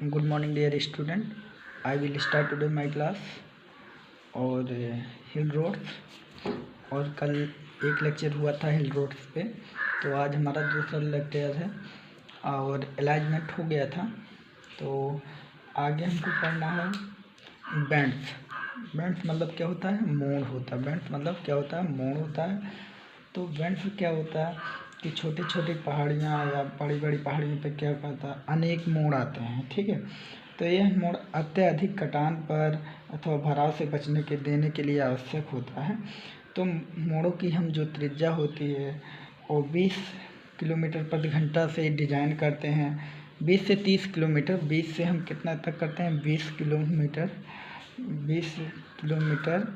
Good morning dear student, I will start today my class और hill roads. और कल एक लेक्चर हुआ था हिल रोड्स पे, तो आज हमारा दूसरा लेक्चर है और अलाइनमेंट हो गया था। तो आगे हमको पढ़ना है बेंड्स। बेंड्स मतलब क्या होता है? मोड़ होता है। बेंड्स मतलब क्या होता है? मोड़ होता है। तो बेंड्स क्या होता है कि छोटी छोटी पहाड़ियाँ या बड़ी बड़ी पहाड़ियों पे क्या होता है, अनेक मोड़ आते हैं। ठीक है, तो यह मोड़ अत्यधिक कटान पर अथवा भराव से बचने के देने के लिए आवश्यक होता है। तो मोड़ों की हम जो त्रिज्या होती है वो 20 किलोमीटर प्रति घंटा से डिज़ाइन करते हैं। 20 से 30 किलोमीटर, 20 से हम कितना तक करते हैं? 20 किलोमीटर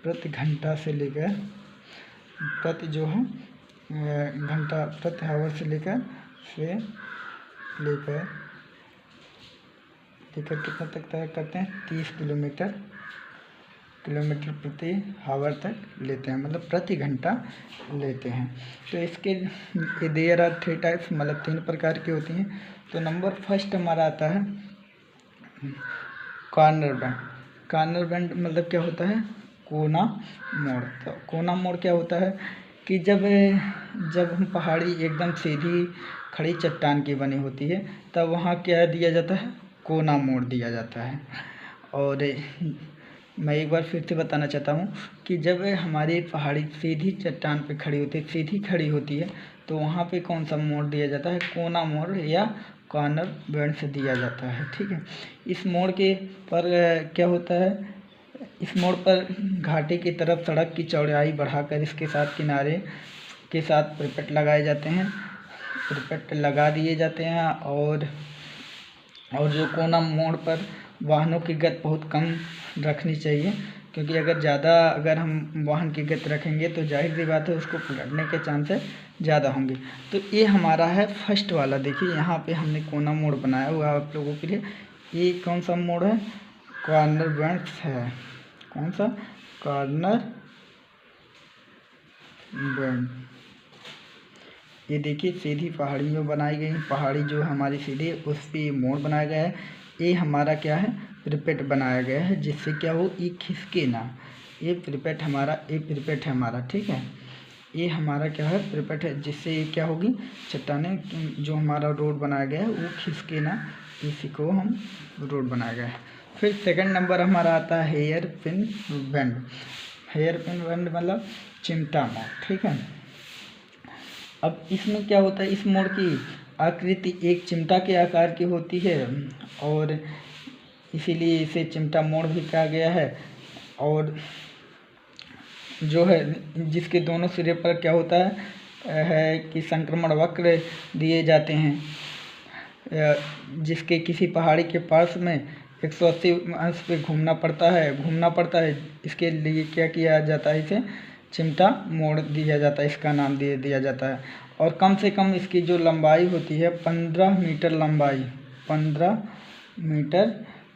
प्रति घंटा से लेकर प्रति जो है घंटा प्रति आवर से लेकर कितना तक तय करते हैं? 30 किलोमीटर प्रति आवर तक लेते हैं, मतलब प्रति घंटा लेते हैं। तो इसके देयर आर 3 टाइप्स, मतलब 3 प्रकार की होती हैं। तो नंबर फर्स्ट हमारा आता है कॉर्नर बैंड। कॉर्नर बैंड मतलब क्या होता है? कोना मोड़। तो कोना मोड़ क्या होता है कि जब हम पहाड़ी एकदम सीधी खड़ी चट्टान की बनी होती है तब वहाँ क्या दिया जाता है? कोना मोड़ दिया जाता है। और मैं एक बार फिर से बताना चाहता हूँ कि जब हमारी पहाड़ी सीधी चट्टान पे खड़ी होती है, सीधी खड़ी होती है, तो वहाँ पे कौन सा मोड़ दिया जाता है? कोना मोड़ या कॉर्नर बैंड से दिया जाता है। ठीक है, इस मोड़ के पर क्या होता है? इस मोड़ पर घाटी की तरफ सड़क की चौड़ाई बढ़ाकर इसके साथ किनारे के साथ परिपट लगाए जाते हैं, परिपट लगा दिए जाते हैं। और जो कोना मोड़ पर वाहनों की गति बहुत कम रखनी चाहिए, क्योंकि अगर हम वाहन की गति रखेंगे तो जाहिर सी बात है उसको पलटने के चांसेस ज़्यादा होंगे। तो ये हमारा है फर्स्ट वाला। देखिए यहाँ पे हमने कोना मोड़ बनाया हुआ है आप लोगों के लिए। ये कौन सा मोड़ है? कॉर्नर बैंड्स है। कौन सा? Corner band. ये देखिए सीधी पहाड़ियों बनाई गई, पहाड़ी जो हमारी सीधी उस पर मोड़ बनाया गया है। ये हमारा क्या है? परिपेट बनाया गया है, जिससे क्या हो, ये खिसके ना। ये परिपेट है हमारा। ठीक है, ये हमारा क्या है? परिपेट है, जिससे ये क्या होगी? चट्टानें जो हमारा रोड बनाया गया है वो खिसके ना, इसी को हम रोड बनाया गया है। फिर सेकंड नंबर हमारा आता है hairpin bend. Hairpin bend मतलब चिमटा मोड़। ठीक है, अब इसमें क्या होता है? इस मोड़ की आकृति एक चिमटा के आकार की होती है और इसीलिए इसे चिमटा मोड़ भी कहा गया है। और जो है जिसके दोनों सिरे पर क्या होता है कि संक्रमण वक्र दिए जाते हैं, जिसके किसी पहाड़ी के पास में 180 अंश पे घूमना पड़ता है। इसके लिए क्या किया जाता है? इसे चिमटा मोड़ दिया जाता है, इसका नाम दे दिया जाता है। और कम से कम इसकी जो लंबाई होती है 15 मीटर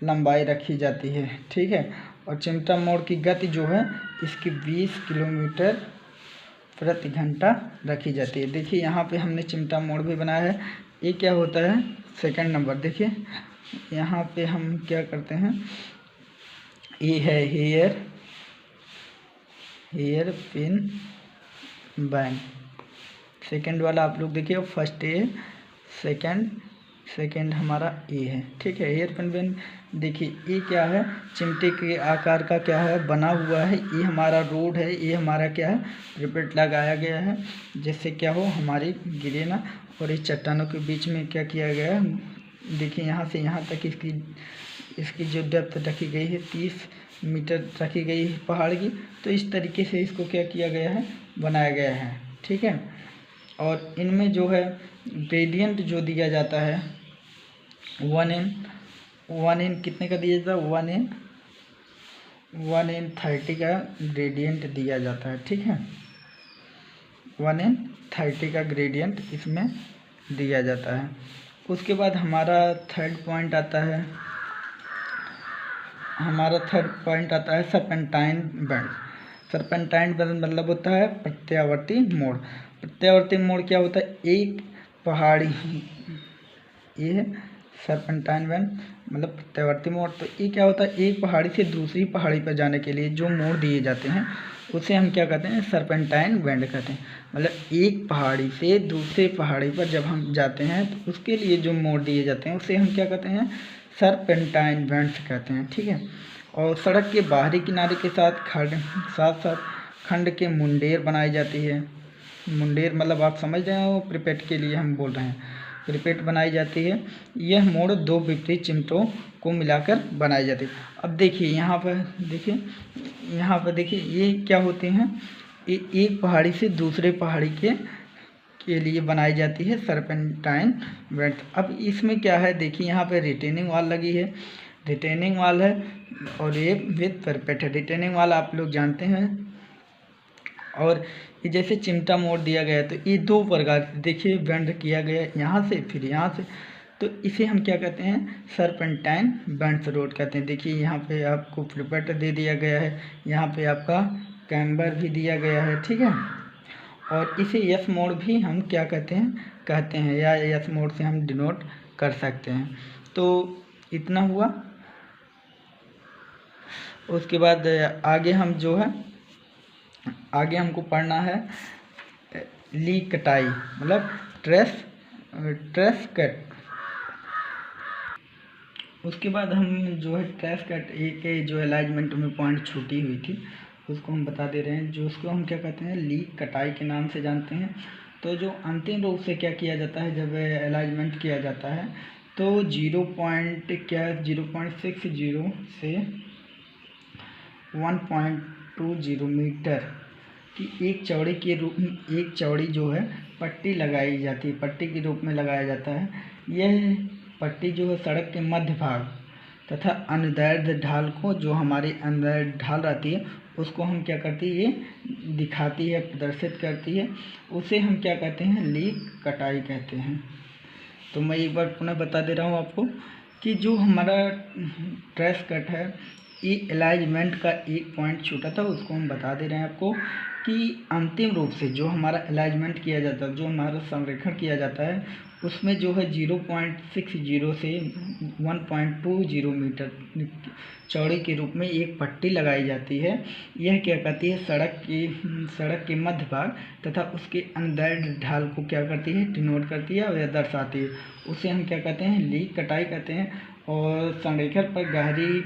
लंबाई रखी जाती है। ठीक है, और चिमटा मोड़ की गति जो है इसकी 20 किलोमीटर प्रति घंटा रखी जाती है। देखिए यहाँ पे हमने चिमटा मोड़ भी बनाया है। ये क्या होता है? Second number. देखिए यहाँ पे हम क्या करते हैं? ये है हेयर पिन बैंड। सेकंड वाला आप लोग देखिए, फर्स्ट ए, सेकंड हमारा ए है। ठीक है, हेयर पिन बैंड देखिए ये क्या है? चिमटे के आकार का क्या है? बना हुआ है। ये हमारा रोड है, ये हमारा क्या है? रिपेट लगाया गया है, जिससे क्या हो, हमारी गिरे ना। और इस चट्टानों के बीच में क्या किया गया है? देखिए यहाँ से यहाँ तक इसकी जो डेप्थ रखी गई है 30 मीटर रखी गई है पहाड़ की। तो इस तरीके से इसको क्या किया गया है? बनाया गया है। ठीक है, और इनमें जो है ग्रेडियंट जो दिया जाता है 1 in कितने का दिया जाता है? 1 in 30 का ग्रेडियंट दिया जाता है। ठीक है, 1 in 30 का ग्रेडियंट इसमें दिया जाता है। उसके बाद हमारा थर्ड पॉइंट आता है सर्पेंटाइन बैंड। सर्पेंटाइन बैंड मतलब होता है प्रत्यावर्ती मोड़। प्रत्यावर्ती मोड़ क्या होता है? एक पहाड़ी, ये सर्पेंटाइन बेंड मतलब प्रत्यावर्ती मोड़। तो ये क्या होता है, एक पहाड़ी से दूसरी पहाड़ी पर जाने के लिए जो मोड़ दिए जाते हैं उसे हम क्या कहते हैं, सर्पेंटाइन बेंड कहते हैं। मतलब एक पहाड़ी से दूसरे पहाड़ी पर जब हम जाते हैं तो उसके लिए जो मोड़ दिए जाते हैं उसे हम क्या कहते हैं, सर्पेंटाइन बेंड्स कहते हैं। ठीक है। और सड़क के बाहरी किनारे के साथ खंड के मुंडेर बनाई जाती है। मुंडेर मतलब आप समझ रहे हो, प्रिपेट के लिए हम बोल रहे हैं, प्रिपेट बनाई जाती है। यह मोड़ दो विपरीत चिमटों को मिलाकर बनाई जाती है। अब देखिए यहाँ पर देखिए ये क्या होते हैं, एक पहाड़ी से दूसरे पहाड़ी के लिए बनाई जाती है सर्पेंटाइन बेंड्स। अब इसमें क्या है, देखिए यहाँ पे रिटेनिंग वॉल लगी है, रिटेनिंग वॉल है और ये विद परपेट है। रिटेनिंग वॉल आप लोग जानते हैं। और ये जैसे चिमटा मोड़ दिया गया है तो ये दो प्रकार से देखिए बेंड किया गया है, यहाँ से फिर यहाँ से, तो इसे हम क्या कहते हैं, सर्पेंटाइन बेंड्स रोड कहते हैं। देखिए यहाँ पे आपको प्रिपेट दे दिया गया है, यहाँ पे आपका कैम्बर भी दिया गया है। ठीक है। और इसे यस मोड़ भी हम क्या कहते हैं या यस मोड़ से हम डिनोट कर सकते हैं। तो इतना हुआ। उसके बाद आगे हमको पढ़ना है ली कटाई मतलब ट्रेस कट। उसके बाद हम ट्रेस कट एक जो अलाइनमेंट में पॉइंट छूटी हुई थी उसको हम बता दे रहे हैं, जो उसको हम क्या कहते हैं, ली कटाई के नाम से जानते हैं। तो जो अंतिम रूप से क्या किया जाता है जब अलाइनमेंट किया जाता है तो 0.60 से 1.20 मीटर की एक चौड़ी जो है पट्टी लगाई जाती है, पट्टी के रूप में लगाया जाता है। यह पट्टी जो है सड़क के मध्य भाग तथा अनुदैर्ध्य ढाल को, जो हमारी अनुदैर्ध्य ढाल रहती है उसको हम क्या करती है, ये दिखाती है, प्रदर्शित करती है। उसे हम क्या कहते हैं, ली कटाई कहते हैं। तो मैं एक बार पुनः बता दे रहा हूँ आपको कि जो हमारा ट्रेस कट है ये अलाइनमेंट का एक पॉइंट छूटा था, उसको हम बता दे रहे हैं आपको कि अंतिम रूप से जो हमारा अलाइनमेंट किया जाता है, जो हमारा संरेखण किया जाता है उसमें जो है 0.60 से 1.20 मीटर चौड़ी के रूप में एक पट्टी लगाई जाती है। यह क्या कहती है, सड़क के मध्य भाग तथा उसके अनुदैर्ध्य ढाल को क्या करती है, डिनोट करती है और यह दर्शाती है। उसे हम क्या कहते हैं, ली कटाई कहते हैं। और संरेखण पर गहरी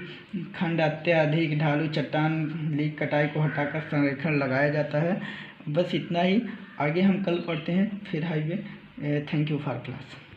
खंड अत्यधिक ढालू चट्टान ली कटाई को हटाकर संरेखण लगाया जाता है। बस इतना ही, आगे हम कल पढ़ते हैं फिर highway. Thank you for class.